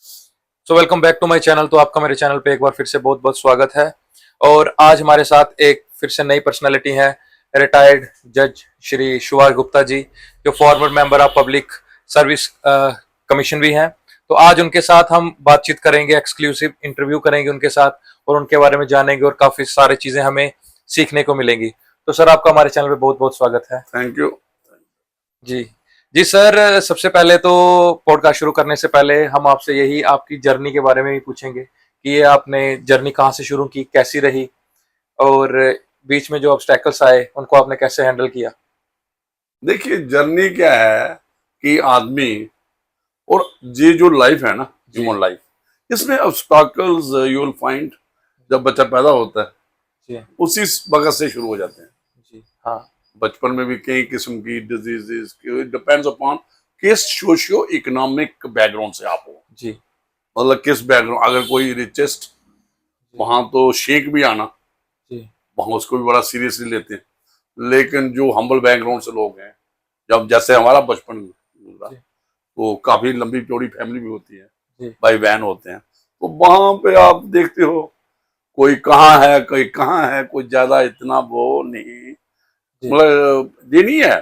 So welcome back to my channel. तो आपका मेरे चैनल पे एक बार फिर से बहुत बहुत स्वागत है। और आज हमारे साथ एक फिर से नई पर्सनालिटी है, रिटायर्ड जज श्री सुभाष गुप्ता जी, जो farmer member of public service commission भी हैं। तो आज उनके साथ हम बातचीत करेंगे, एक्सक्लूसिव इंटरव्यू करेंगे उनके साथ और उनके बारे में जानेंगे और काफी सारी चीजें हमें सीखने को मिलेंगी। तो सर, आपका हमारे चैनल पे बहुत बहुत स्वागत है। Thank you. जी जी सर, सबसे पहले तो पॉडकास्ट शुरू करने से पहले हम आपसे यही आपकी जर्नी के बारे में भी पूछेंगे कि ये आपने जर्नी कहाँ से शुरू की, कैसी रही, और बीच में जो ऑब्स्टेकल्स आए उनको आपने कैसे हैंडल किया। देखिए, जर्नी क्या है कि आदमी और ये जो लाइफ है ना, ह्यूमन लाइफ, इसमें ऑब्स्टैकल्स यू विल फाइंड। जब बच्चा पैदा होता है जी उसी वक्त से शुरू हो जाते हैं। जी हाँ बचपन में भी कई किस्म की डिजीजेस, डिपेंड्स अपॉन किस सोशियो इकोनॉमिक बैकग्राउंड से आप हो। जी मतलब किस बैकग्राउंड, अगर कोई रिचेस्ट, वहां तो शेख भी आना, जी वहां उसको भी बड़ा सीरियसली लेते हैं। लेकिन जो हम्बल बैकग्राउंड से लोग हैं, जब जैसे हमारा बचपन गुजरा, जी तो काफी लंबी चौड़ी फैमिली भी होती है, जी भाई बहन होते हैं, तो वहां पे आप देखते हो कोई कहाँ है कोई कहाँ है, कोई ज्यादा इतना वो नहीं, जी मतलब ये नहीं है।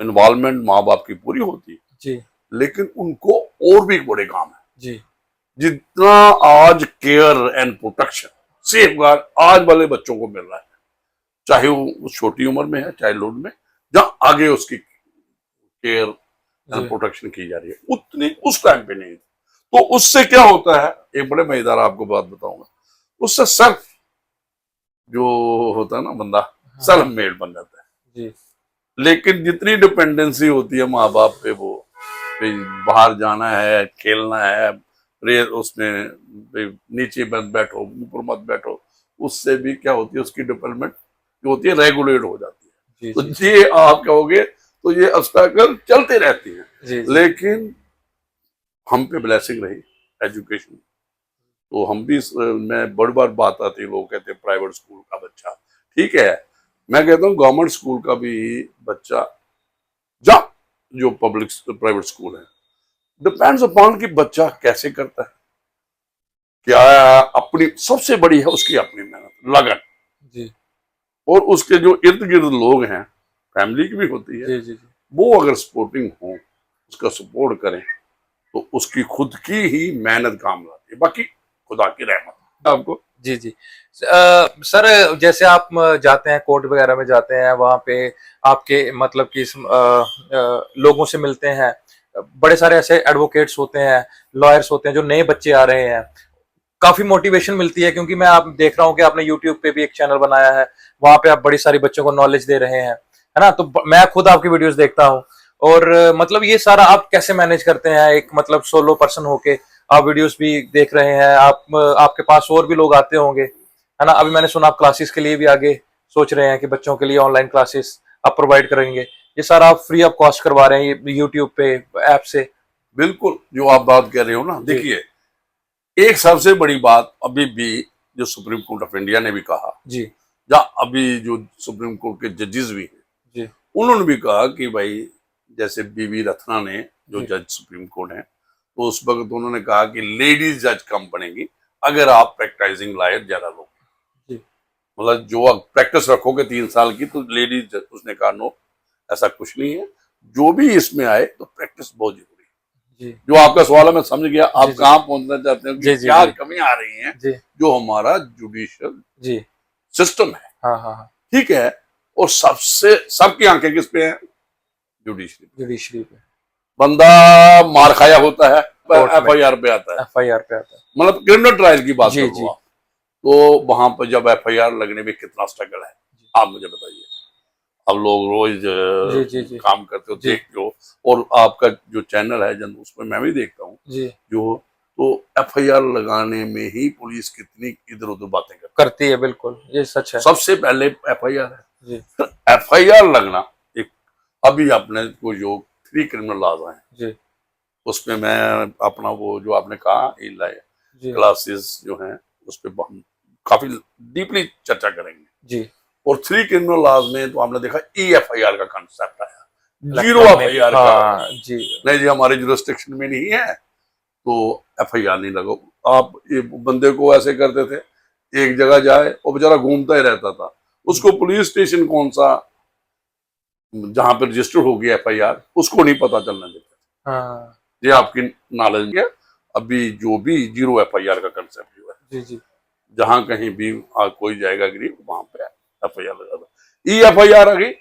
इन्वॉल्वमेंट माँ बाप की पूरी होती है, जी लेकिन उनको और भी बड़े काम है। जी जितना आज care and protection, safe guard आज वाले बच्चों को मिल रहा है, चाहे वो छोटी उम्र में है, चाइल्डहुड में, जहाँ आगे उसकी केयर एंड जी प्रोटेक्शन की जा रही है, उतनी उस टाइम पे नहीं। तो उससे क्या होता है, एक बड़े मजेदार आपको बात बताऊंगा। उससे सेल्फ जो होता है ना, बंदा सेल्फ हाँ मेड बन जाता है। जी लेकिन जितनी डिपेंडेंसी होती है माँ बाप पे, वो भाई बाहर जाना है, खेलना है, उसमें भाई नीचे मत बैठो, ऊपर मत बैठो, उससे भी क्या होती है, उसकी डेवलपमेंट जो होती है रेगुलेट हो जाती जी है। जी तो ये आप कहोगे तो ये ऑब्स्टैकल चलते रहती हैं। जी जी लेकिन हम पे ब्लेसिंग रही एजुकेशन, तो हम भी मैं बड़ी बार बात आती है, लोग कहते हैं प्राइवेट स्कूल का बच्चा ठीक है, मैं कहता हूँ गवर्नमेंट स्कूल का भी बच्चा, जा जो पब्लिक प्राइवेट स्कूल है, डिपेंड्स अपॉन कि बच्चा कैसे करता है, क्या अपनी सबसे बड़ी है उसकी अपनी मेहनत, लगन, जी और उसके जो इर्द गिर्द लोग हैं, फैमिली की भी होती है, जी जी वो अगर सपोर्टिंग हो, उसका सपोर्ट करें, तो उसकी खुद की ही मेहनत काम लाती है, बाकी खुदा की रहमत आपको। जी जी सर, जैसे आप जाते हैं कोर्ट वगैरह में, जाते हैं वहाँ पे आपके मतलब कि लोगों से मिलते हैं। बड़े सारे ऐसे एडवोकेट्स होते हैं, लॉयर्स होते हैं, जो नए बच्चे आ रहे हैं। काफी मोटिवेशन मिलती है, क्योंकि मैं आप देख रहा हूँ कि आपने यूट्यूब पे भी एक चैनल बनाया है, वहां पे आप बड़ी सारी बच्चों को नॉलेज दे रहे हैं, है ना। तो मैं खुद आपकी वीडियोस देखता हूँ। और मतलब ये सारा आप कैसे मैनेज करते हैं, एक मतलब सोलो पर्सन होके आप वीडियोस भी देख रहे हैं, आप आपके पास और भी लोग आते होंगे, है ना। अभी मैंने सुना आप क्लासेस के लिए भी आगे सोच रहे हैं कि बच्चों के लिए ऑनलाइन क्लासेस आप प्रोवाइड करेंगे। ये सारा आप फ्री ऑफ कॉस्ट करवा रहे हैं ये यूट्यूब पे ऐप से। बिल्कुल जो आप बात कर रहे हो ना, जी देखिए, एक सबसे बड़ी बात अभी भी जो सुप्रीम कोर्ट ऑफ इंडिया ने भी कहा, जी या अभी जो सुप्रीम कोर्ट के जजेस भी हैं, जी उन्होंने भी कहा कि भाई, जैसे बीवी रत्ना ने, जो जी जज सुप्रीम कोर्ट हैं, तो उस वक्त उन्होंने कहा कि लेडीज जज कम बनेंगी अगर आप प्रैक्टिसिंग लायर ज्यादा लोग, जी मतलब जो आप प्रैक्टिस रखोगे 3 साल की, तो लेडीज जज। उसने कहा नो, ऐसा कुछ नहीं है, जो भी इसमें आए तो प्रैक्टिस बहुत जरूरी जी है। जो आपका सवाल है मैं समझ गया, जी आप जी कहाँ पहुंचना चाहते हो कि जी जी क्या जी कमी आ रही है, जी जो हमारा जुडिशियल जी सिस्टम है, हाँ हाँ हाँ ठीक है। और सबसे सबकी आंखें किस पे हैं, जुडिशरी। जुडिशरी पे, बंदा मार खाया होता है, कोर्ट में एफआईआर पे आता है, एफआईआर पे आता है। मतलब क्रिमिनल ट्रायल की बात कर जी लो जी आप, तो वहां पर जब एफआईआर लगने में कितना स्ट्रगल है, आप मुझे बताइए। अब लोग रोज जी जी जी काम करते हो, जी देखते हो, और आपका जो चैनल है जन, उसमें मैं भी देखता हूँ जी जो, तो एफआईआर लगाने में ही पुलिस कितनी इधर उधर बातें करती करती है, बिल्कुल ये सच है। है। सबसे पहले एफआईआर है, जी फिर एफआईआर लगना। एक अभी आपने को जो 3 क्रिमिनल लॉज आए, जी उसमें मैं अपना वो जो आपने कहा जी क्लासेस जो हैं, उस पर हम काफी डीपली चर्चा करेंगे। जी और 3 क्रिमिनल लॉज में तो आपने देखा EFIR का कंसेप्ट आया, जीरो इलेक्ट्रॉनिक, एफआईआर का। हाँ जी नहीं जी, हमारे जुरिस्डिक्शन में नहीं है, तो FIR नहीं लगा। आप ये बंदे को ऐसे करते थे, एक जगह जाए और बेचारा घूमता ही रहता था, उसको पुलिस स्टेशन कौन सा जहां पर रजिस्टर हो गया FIR उसको नहीं पता चलना देता। हाँ ये आपकी नॉलेज में अभी जो भी 0 FIR का कंसेप्ट हुआ है, जी जी। जहां कहीं भी कोई जाएगा गरीब वहां पे FIR लगा था। FIR आ गई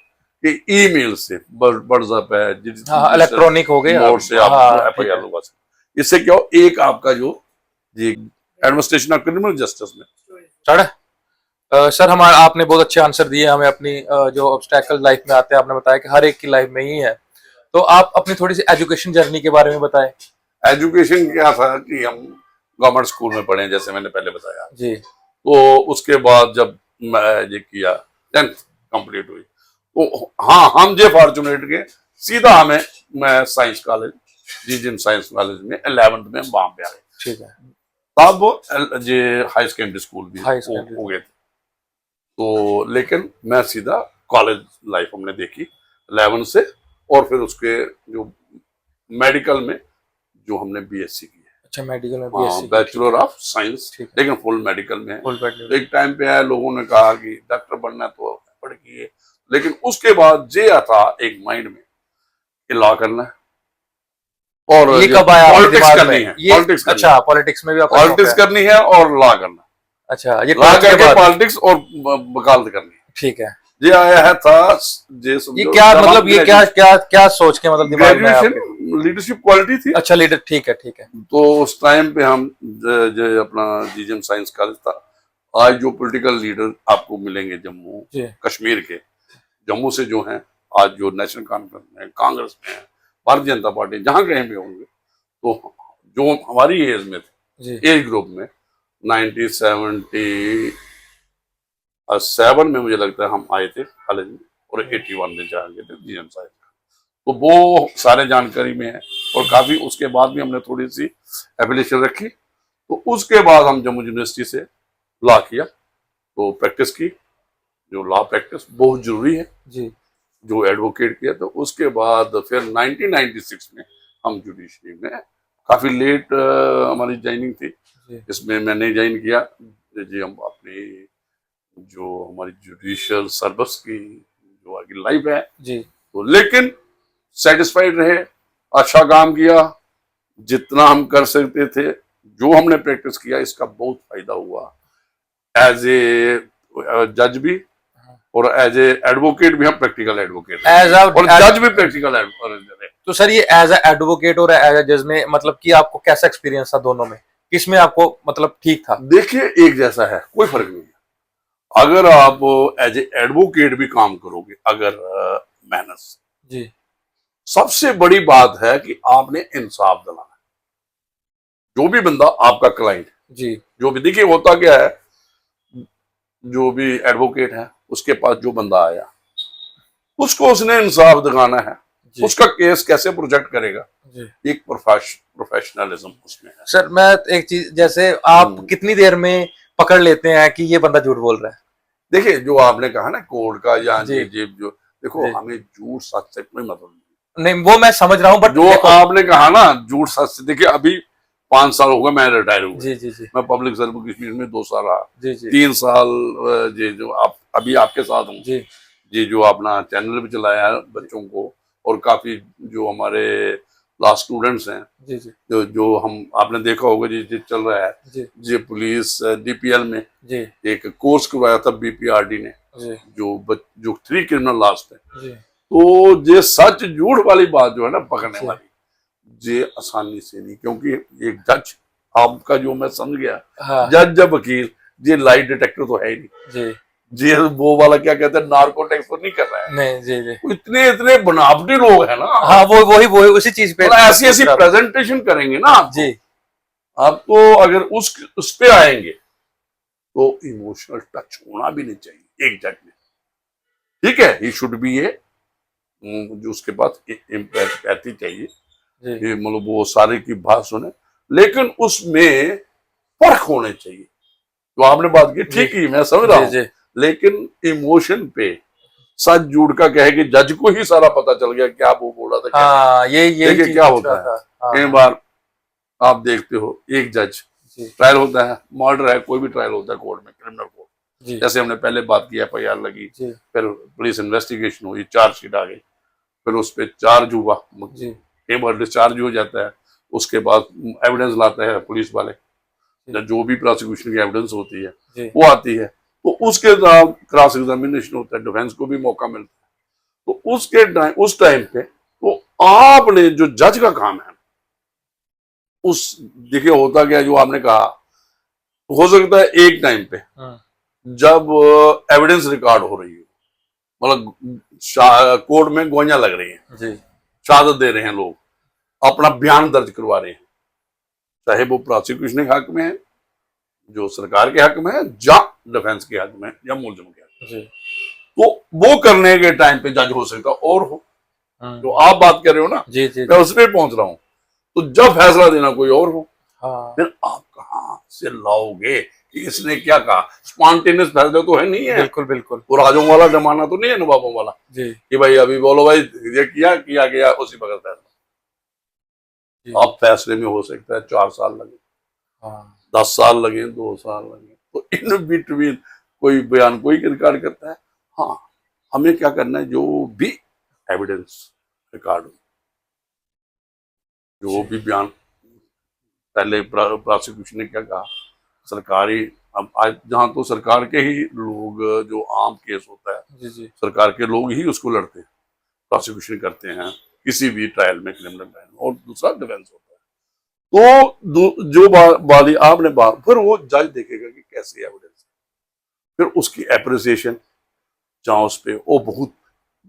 कि ईमेल से व्हाट्सएप है, हाँ इलेक्ट्रॉनिक हो गए मोड से आप हाँ ठीक FIR है। लगा सकते। इससे क्या हो, एक आपका जो जी एडमिनिस्ट्रेशन ऑफ क्रिमिनल जस्टिस में सर सर हमारा आपने बहुत अच्छे आंसर दिए हमें अपनी जो ऑब्स्टैकल लाइफ में आते हैं, आपने बताया कि हर एक की लाइफ में ही है। तो आप अपनी थोड़ी सी एजुकेशन जर्नी के बारे में बताएं। एजुकेशन क्या था कि हम गवर्नमेंट स्कूल में पढ़े, जैसे मैंने पहले बताया। जी तो उसके बाद जब मैं ये किया 10th कंप्लीट हुई, तो हाँ हम जे फॉर्चुनेट के सीधा हमें मैं science college GGM science college में 11th में वहां पे आ गए। ठीक है। तब जे हाई सेकेंडरी स्कूल भी हाई सेकेंडरी हो गए थे। तो लेकिन मैं सीधा कॉलेज लाइफ हमने देखी 11 से, और फिर उसके जो मेडिकल में जो हमने BSc की है। अच्छा मेडिकल में BSc बैचलर ऑफ साइंस, ठीक है। लेकिन फुल मेडिकल में है। फुल तो एक टाइम पे है लोगों ने कहा कि डॉक्टर बनना है तो पढ़ किए, लेकिन उसके बाद जे था एक माइंड में कि लॉ करना है और ये कब आया आपके पॉलिटिक्स दिमाग करनी में? है। ये पॉलिटिक्स अच्छा पॉलिटिक्स में भी आपका शौक पॉलिटिक्स है? करनी है और लॉ करना। अच्छा ये लॉ 12th के करके बाद पॉलिटिक्स और वकालत करनी है। ठीक है। ये आया है था जे ये समझो क्या जब मतलब हम ये क्या क्या क्या सोच के मतलब दिमाग में आया आपके? ग्रेजुएशन लीडरशिप क्वालिटी थी। अच्छा लीडर ठीक है ठीक है। तो उस टाइम पे हम जो अपना जीजीएम साइंस कॉलेज था, आज जो पॉलिटिकल लीडर आपको मिलेंगे जम्मू जी कश्मीर के, जम्मू से जो हैं आज जो नेशनल कॉन्फ्रेंस में, कांग्रेस में है, भारतीय जनता पार्टी, जहां कहीं भी होंगे, तो जो हमारी एज में थे, जी एज ग्रुप में 1977 में मुझे लगता है हम आए थे कॉलेज में, और 81 में जाएंगे थे जीएम साइंस। तो वो सारे जानकारी में है, और काफी उसके बाद भी हमने थोड़ी सी एफिलिएशन रखी। तो उसके बाद हम जम्मू यूनिवर्सिटी से लॉ किया, तो प्रैक्टिस की, जो लॉ प्रैक्टिस बहुत जरूरी है, जी जो एडवोकेट किया। तो उसके बाद फिर 1996 में हम जुडिशरी में, काफी लेट हमारी ज्वाइनिंग थी, जी इसमें मैंने ज्वाइन किया जी। हम अपनी जो हमारी जुडिशियल सर्विस की जो आगे लाइफ है, जी तो लेकिन सेटिस्फाइड रहे, अच्छा काम किया, जितना हम कर सकते थे, जो हमने प्रैक्टिस किया, इसका बहुत फायदा हुआ। एज ए जज भी और एज ए एडवोकेट भी, हम प्रैक्टिकल एडवोकेट एज और जज भी प्रैक्टिकल एडवोकेट। तो सर ये एज ए एडवोकेट और एज ए जज में मतलब कि आपको कैसा एक्सपीरियंस था दोनों में, किसमें आपको मतलब ठीक था? देखिए एक जैसा है, कोई फर्क नहीं है। अगर आप एज ए एडवोकेट भी काम करोगे, अगर मेहनत से, जी सबसे बड़ी बात है कि आपने इंसाफ दिलाना है। जो भी बंदा आपका क्लाइंट, जी जो भी, देखिए होता क्या है, जो भी एडवोकेट है उसके पास जो बंदा आया, उसको उसने इंसाफ दिखाना है, जी उसका केस कैसे प्रोजेक्ट करेगा, जी। एक प्रोफेशनलिज्म उसमें है। सर मैं एक चीज, जैसे आप कितनी देर में पकड़ लेते हैं कि ये बंदा झूठ बोल रहा है? देखिए जो आपने कहा ना कोर्ट का या जी जो देखो, जी हमें झूठ सच से कोई मतलब नहीं। नहीं वो मैं समझ रहा हूँ बट जो आपने कहा ना झूठ सच से, देखिए अभी 5 साल हो गए मैं रिटायर हुआ, जी जी जी मैं पब्लिक सर्विस कश्मीर में 2 साल रहा, जी जी 3 साल ये जो आप अभी आपके साथ हूँ, जी ये जो अपना चैनल भी चलाया है बच्चों को, और काफी जो हमारे लास्ट स्टूडेंट्स हैं, जी जी जो हम आपने देखा होगा जी चल रहा है जी जी पुलिस DPL में जी एक कोर्स करवाया था BPRD ने, जी जो 3 क्रिमिनल लॉस पे। जी तो ये सच झूठ वाली बात जो है ना पकड़ने जी वाली, ये आसानी से नहीं, क्योंकि एक जज आपका जो मैं समझ गया, हाँ जज जब वकील, ये लाई डिटेक्टर तो है ही नहीं, जी ये वो वाला क्या कहते हैं नार्कोटिक्स तो नहीं कर रहा है। नहीं जी जी इतने इतने बनावटी लोग हैं ना, हाँ वो वही उसी चीज पे मतलब ऐसी ऐसी प्रेजेंटेशन करेंगे ना आपको, जी आपको अगर उस पे आएंगे तो इमोशनल टच होना भी नहीं चाहिए एक जज में। ठीक है, ही शुड बी ए जो उसके पास एम्पैथी चाहिए, जी ये मतलब वो सारे की बात सुने, लेकिन उसमें फर्क होने चाहिए। तो आपने बात की ठीक ही, मैं समझ रहा जी हूँ, लेकिन इमोशन पे सच झूठ का कहे कि जज को ही सारा पता चल गया क्या वो बोला था, क्या हाँ ये देखिए चीज क्या पूछ होता रहा है था। कई हाँ बार आप देखते हो एक जज, जी ट्रायल होता है, मर्डर है, कोई भी ट्रायल होता है कोर्ट में, क्रिमिनल कोर्ट, जी जैसे हमने पहले बात की, FIR लगी, जी फिर पुलिस इन्वेस्टिगेशन हुई, चार्जशीट आ गई, फिर उस पर चार्ज हुआ, जी कई बार डिस्चार्ज हो जाता है, उसके बाद एविडेंस लाता है पुलिस वाले, जो भी प्रोसिक्यूशन की एविडेंस होती है जी वो आती है, तो उसके साथ क्रॉस एग्जामिनेशन होता है, डिफेंस को भी मौका मिलता है। तो उसके टाइम, उस टाइम पे तो आपने जो जज का काम है उस, देखिए होता क्या, जो आपने कहा, हो सकता है एक टाइम पे हाँ जब एविडेंस रिकॉर्ड हो रही है, मतलब कोर्ट में गोइयां लग रही हैं, जी शहादत दे रहे हैं लोग, अपना बयान दर्ज करवा रहे हैं, चाहे वो प्रोसिक्यूशन के हक में है, जो सरकार के हक में है, या डिफेंस के हक में, या मुलजिम के हक में, जी तो वो करने के टाइम पे जज हो सकता और हो, जो हाँ आप बात कर रहे हो ना, जी जी मैं जी उस पर पहुंच रहा हूं, तो जब फैसला देना कोई और हो, हाँ फिर आप कहां से लाओगे कि इसने क्या कहा, स्पॉन्टेनियस फैसला तो है नहीं है, बिल्कुल बिल्कुल वो राजों वाला जमाना तो नहीं है, नवाबों वाला, जी कि भाई अभी बोलो भाई, ये किया गया, उसी वक्त फैसला। जी अब फैसले में हो सकता है 4 साल लगे, हाँ 10 साल लगे, 2 साल लगे, तो इन बिटवीन कोई बयान कोई रिकॉर्ड करता है। हाँ, हमें क्या करना है, जो भी एविडेंस रिकॉर्ड हो, जो जी भी बयान, पहले प्रोसिक्यूशन ने क्या कहा, सरकारी, अब आज जहाँ तो सरकार के ही लोग, जो आम केस होता है जी जी सरकार के लोग ही उसको लड़ते हैं, प्रोसिक्यूशन करते हैं किसी भी ट्रायल में, क्रिमिनल ट्रायल में, और दूसरा डिफेंस होता है। तो जो वाली आपने बात, फिर वो जज देखेगा कि कैसी एविडेंस, फिर उसकी एप्रिसिएशन, जहाँ उस पे, वो बहुत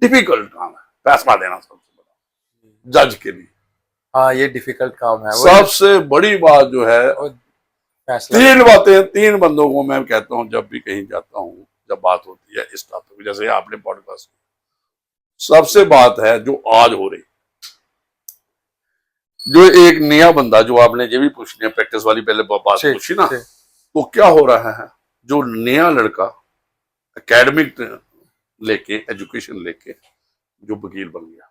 डिफिकल्ट काम है फैसला देना, सबसे बड़ा जज के लिए हाँ ये डिफिकल्ट काम है वही सबसे बड़ी बात जो है। वो फैसला तीन बातें, तीन बंदों को मैं कहता हूं जब भी कहीं जाता हूं, जब बात होती है इस टॉपिक, जैसे आपने पॉडकास्ट, सबसे बात है जो आज हो रही, जो एक नया बंदा, जो आपने ये भी पूछनी है प्रैक्टिस वाली पहले बात ठीक पूछी ना, ठीक तो क्या हो रहा है, जो नया लड़का एकेडमिक लेके, एजुकेशन लेके जो वकील बन गया,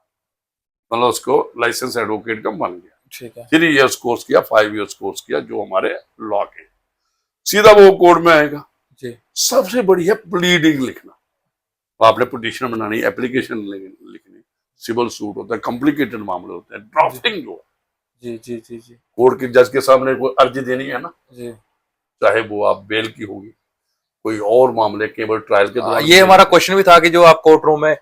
मतलब उसको लाइसेंस एडवोकेट का बन गया, ठीक है 3 इयर्स कोर्स किया, 5 इयर्स कोर्स किया, जो हमारे लॉ के, सीधा वो कोर्ट में आएगा। जी सबसे बड़ी है प्लीडिंग लिखना, आपने पिटीशन बनानी, एप्लीकेशन लिखनी, सिविल सूट होता है, कॉम्प्लिकेटेड मामले होते हैं, जी ड्राफ्टिंग जो है, जी जी जी जी कोर्ट के जज के सामने कोई अर्जी देनी है ना, जी चाहे वो आप बेल की होगी, कोई और मामले केवल ट्रायल के दौरान, ये हमारा क्वेश्चन भी था कि जो आप कोर्ट रूम में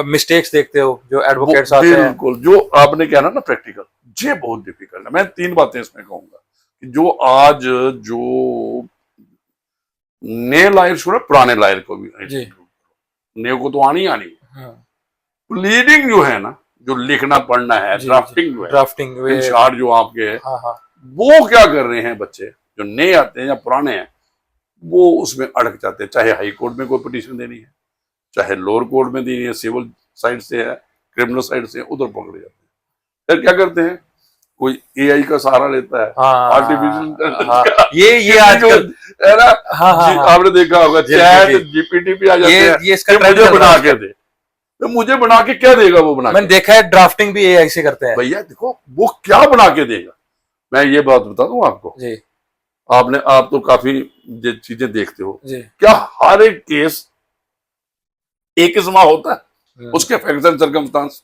मिस्टेक्स देखते हो जो एडवोकेट्स आते हैं बिल्कुल, जो आपने कहना ना प्रैक्टिकल, ये बहुत डिफिकल्ट है। मैं 3 बातें इसमें कहूंगा कि जो आज, जो नए लायर छोड़े, पुराने लायर को भी, जी नए को तो आनी आनी, हाँ प्लीडिंग जो है ना, जो लिखना पढ़ना है, जी ड्राफ्टिंग जो है, ड्राफ्टिंग वे इन शॉर्ट जो आपके, हाँ हाँ वो क्या कर रहे हैं बच्चे, जो नए आते हैं या पुराने हैं, वो उसमें अड़क जाते हैं, चाहे हाई कोर्ट में कोई पिटीशन देनी है, चाहे लोअर कोर्ट में देनी है, सिविल साइड से है, क्रिमिनल साइड से, उधर पकड़े जाते हैं। फिर क्या करते हैं, कोई AI का सहारा लेता है, हाँ आर्टिफिशियल हाँ ये आजकल है ना, हाँ हाँ हाँ आपने देखा होगा, जी, जी, चैट जी। GPT पे आ जाते हैं ये इसका कि ट्रेंड मुझे चल रहा बना है के दे, तो मुझे बना के क्या देगा वो, बना मैंने के, देखा है ड्राफ्टिंग भी AI से करते हैं भैया देखो वो क्या बना के देगा। मैं ये बात बता दूं आपको, जी आप तो काफी ये चीजें देखते हो, जी क्या हर एक केस एक ही समान होता है, हम्म, उसके फैक्ट्स एंड सर्कमस्टांस,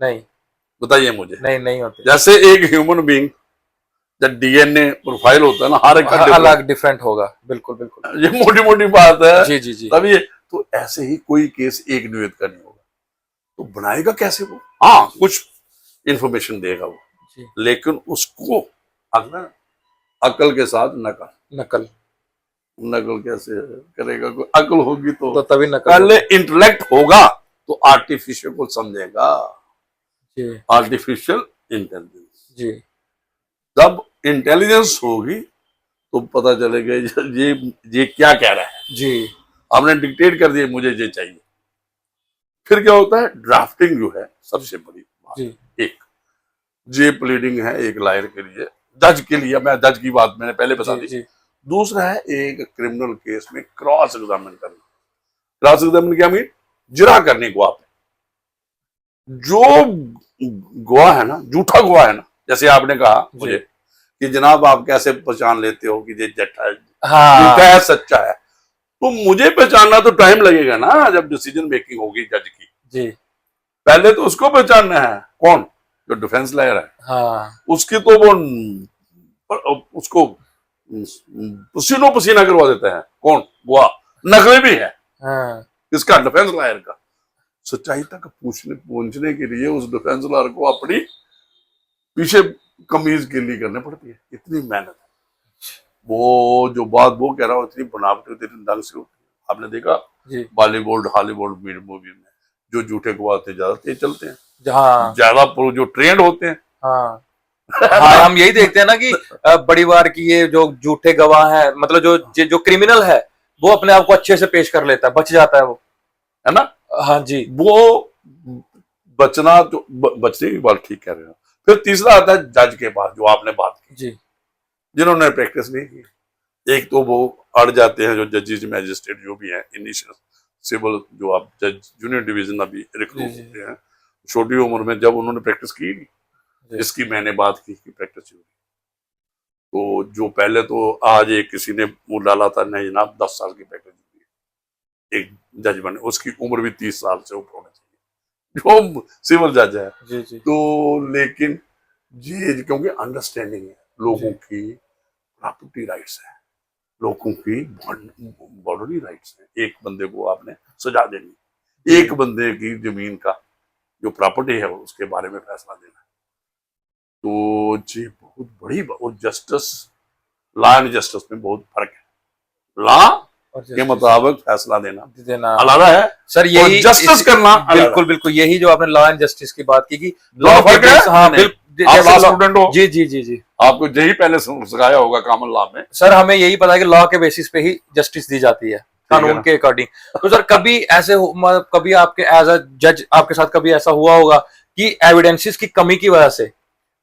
नहीं बताइए मुझे। नहीं नहीं होते जैसे एक ह्यूमन बीइंग, जब DNA प्रोफाइल होता है ना, हर एक का अलग डिफरेंट होगा बिल्कुल बिल्कुल different, ये मोटी मोटी बात है, जी जी जी तब ये, तो ऐसे ही कोई केस एक निवेद का नहीं होगा, तो बनाएगा कैसे वो, हाँ कुछ इंफॉर्मेशन देगा वो, जी लेकिन उसको अगला अकल के साथ नकल, नकल नकल कैसे करेगा, कोई अकल होगी तो तो, तभी नकल पहले होगी। इंटेलेक्ट होगा तो आर्टिफिशियल को समझेगा, जी आर्टिफिशियल इंटेलिजेंस, जी जब इंटेलिजेंस होगी तो पता चलेगा ये क्या कह रहा है, जी आपने डिक्टेट कर दिया मुझे ये चाहिए। फिर क्या होता है, ड्राफ्टिंग जो है सबसे बड़ी बात, जी एक जे प्लीडिंग है एक लायर के लिए, जज के लिए, मैं जज की बात मैंने पहले बता जी दी। जी दूसरा है एक क्रिमिनल केस में क्रॉस एग्जामिन करना, क्रॉस एग्जामिन क्या मीन, जिरा करने गवाह पे, जो गवाह है ना, झूठा गवाह है ना, जैसे आपने कहा जी मुझे कि जनाब आप कैसे पहचान लेते हो कि ये जट्टा है, हाँ झूठा है, सच्चा है। तो मुझे पहचानना तो टाइम लगेगा ना, जब डिसीजन मेकिंग होगी जज की। जी पहले तो उसको पहचानना है, कौन, जो डिफेंस लॉयर है, हाँ उसकी तो वो उसको पसीनो पसीना करवा देते हैं, कौन, वो नकली भी है, हाँ इसका डिफेंस लॉयर का। सच्चाई तक पूछने पहुंचने के लिए उस डिफेंस लॉयर को अपनी पीछे कमीज गिल्ली करनी पड़ती है, इतनी मेहनत। वो जो बात वो कह रहा हो, इतनी बनावटी होती है, ढंग से होती है। आपने देखा जी बॉलीवुड हॉलीवुड मूवी में जो झूठे गवाह थे ज्यादा तेज चलते हैं, हाँ ज्यादा जो ट्रेंड होते हैं। हाँ है हाँ, ना? हम यही देखते हैं ना कि बड़ी बार की ये जो झूठे गवाह है, मतलब जो क्रिमिनल है वो अपने आप को अच्छे से पेश कर लेता है, बच जाता है वो। है ना? हाँ जी वो बचना तो बचने की बात ठीक कह रहे हो। फिर तीसरा आता है जज के पास, जो आपने बात की, जी जिन्होंने प्रैक्टिस नहीं की। एक तो वो अड़ जाते हैं, जो जजेस मैजिस्ट्रेट जो भी हैं, इनिशियल सिविल, जो आप जज जूनियर डिवीजन अभी जी रिक्रूट जी होते हैं छोटी उम्र में, जब उन्होंने प्रैक्टिस की नहीं, जी जिसकी मैंने बात की कि प्रैक्टिस हुई, तो जो पहले तो आज एक किसी ने मुंह डाला था, नहीं जनाब 10 साल की प्रैक्टिस हुई है एक जज बने, उसकी उम्र भी 30 साल से ऊपर होनी चाहिए, जो सिविल जज है। जी जी तो लेकिन ये क्योंकि अंडरस्टैंडिंग है, लोगों जी की प्रॉपर्टी राइट्स है, लोगों की बॉडरी राइट्स है। एक बंदे को आपने सजा देनी, जी एक बंदे की जमीन का जो प्रॉपर्टी है उसके बारे में फैसला देना, तो ये बहुत बड़ी और जस्टिस, लॉ एंड जस्टिस में बहुत फर्क है। लॉ और के जस्टिस मुताबिक फैसला देना देना। अलग है, सर और यही जस्टिस करना अलग है। बिल्कुल बिल्कुल यही जो आपने लॉ एंड जस्टिस की बात की कि लॉ दोनों के फर्क है बेस, हाँ कि नहीं? बिल्कुल, आप जैसे लॉ लॉ, स्टूडेंट हो, जी जी जी जी आपको यही पहले सिखाया होगा कॉमन लॉ में। सर हमें यही पता है कि लॉ के बेसिस पे ही जस्टिस दी जाती है, ठीक है कानून ना? के अकॉर्डिंग। तो सर कभी ऐसे कभी आपके एज अ जज आपके साथ कभी ऐसा हुआ होगा कि एविडेंसेस की कमी की वजह से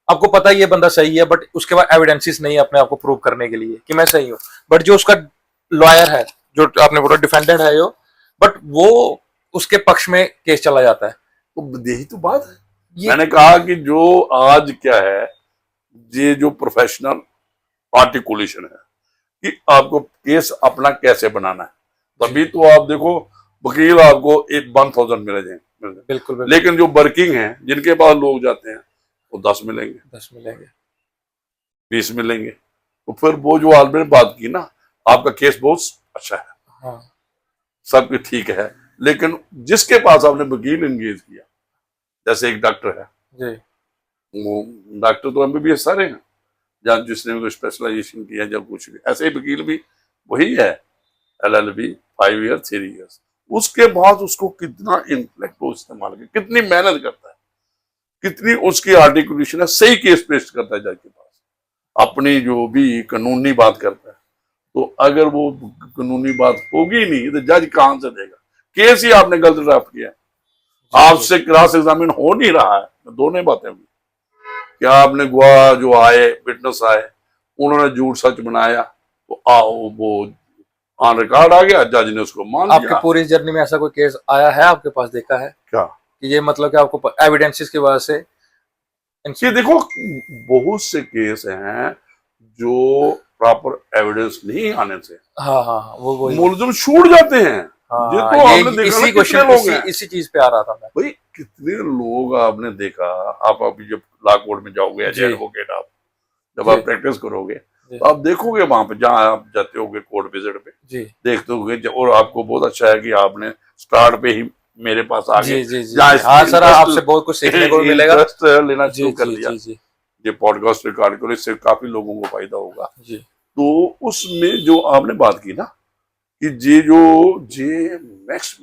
आपको पता है ये बंदा सही है, बट उसके बाद एविडेंसेस नहीं है अपने आप को प्रूव करने के लिए कि मैं सही हूँ, बट जो उसका लॉयर है, जो आपने बोला डिफेंडेंट है जो, बट वो उसके पक्ष में केस चला जाता है। तो यही तो बात है, ये मैंने कहा कि जो आज क्या है, ये जो प्रोफेशनल आर्टिकुलेशन है कि आपको केस अपना कैसे बनाना है, जी तभी तो आप देखो वकील आपको 1000 मिल जाए, बिल्कुल बिल्कुल लेकिन जो वर्किंग है जिनके पास लोग जाते हैं वो 10 मिलेंगे, 10 मिलेंगे। 20 मिलेंगे। तो फिर वो जो आपने बात की ना, आपका केस बहुत अच्छा है, हाँ सब कुछ ठीक है, लेकिन जिसके पास आपने वकील एंगेज किया, जैसे एक डॉक्टर है, जी वो डॉक्टर तो एमबीबीएस सारे हैं, या जिसने भी स्पेशलाइजेशन किया या कुछ भी, ऐसे ही वकील भी वही है, LLB 5 ईयर 3 ईयर्स। उसके बाद उसको कितना इंटेलेक्ट को इस्तेमाल कर, कितनी मेहनत करता है, कितनी उसकी आर्टिकुलेशन है, सही केस पेश करता है जज के पास, अपनी जो भी कानूनी बात करता है। तो अगर वो कानूनी बात होगी नहीं तो जज कहां से देगा, केस ही आपने गलत ड्राफ्ट किया है, जी जी आपसे क्रॉस एग्जामिन हो नहीं रहा है। दोनों बातें हुई, क्या आपने गवाह जो आए, विटनेस आए, उन्होंने झूठ सच बनाया, तो आओ वो ऑन रिकॉर्ड आ गया, जज ने उसको मान आपके लिया। पूरी जर्नी में ऐसा कोई केस आया है आपके पास, देखा है क्या कि ये मतलब कि आपको एविडेंसेस की वजह से ये देखो, बहुत से केस हैं जो प्रॉपर एविडेंस नहीं आने से हाँ हाँ हाँ, वो वही मुलजिम छूट जाते हैं। ये हाँ, तो ये आपने देखा ना, इसी कितने क्वेश्चन लोग इसी हैं इसी चीज पे आ रहा था मैं। भाई, कितने लोग आपने देखा। आप अभी जब लॉ कोर्ट में जाओगे एज जी एडवोकेट, आप जब जी आप प्रैक्टिस करोगे जी तो आप देखोगे वहां पे, जहां आप जाते होगे कोर्ट विजिट पे, जी देखते होगे और आपको बहुत अच्छा है कि आपने स्टार्ट पे ही मेरे पास आ गए, जी जी जी जहाँ जी हाँ सर, आपसे इंटरेस्ट बहुत कुछ सीखने को भी मिलेगा। इंटरेस्ट लेना जी शुरू कर जी दिया। जी जी ये पॉडकास्ट रिकॉर्ड करो, इससे काफी लोगों को फायदा होगा। जी तो उसमें जो आपने बात की ना कि ये जो ये नेक्स्ट,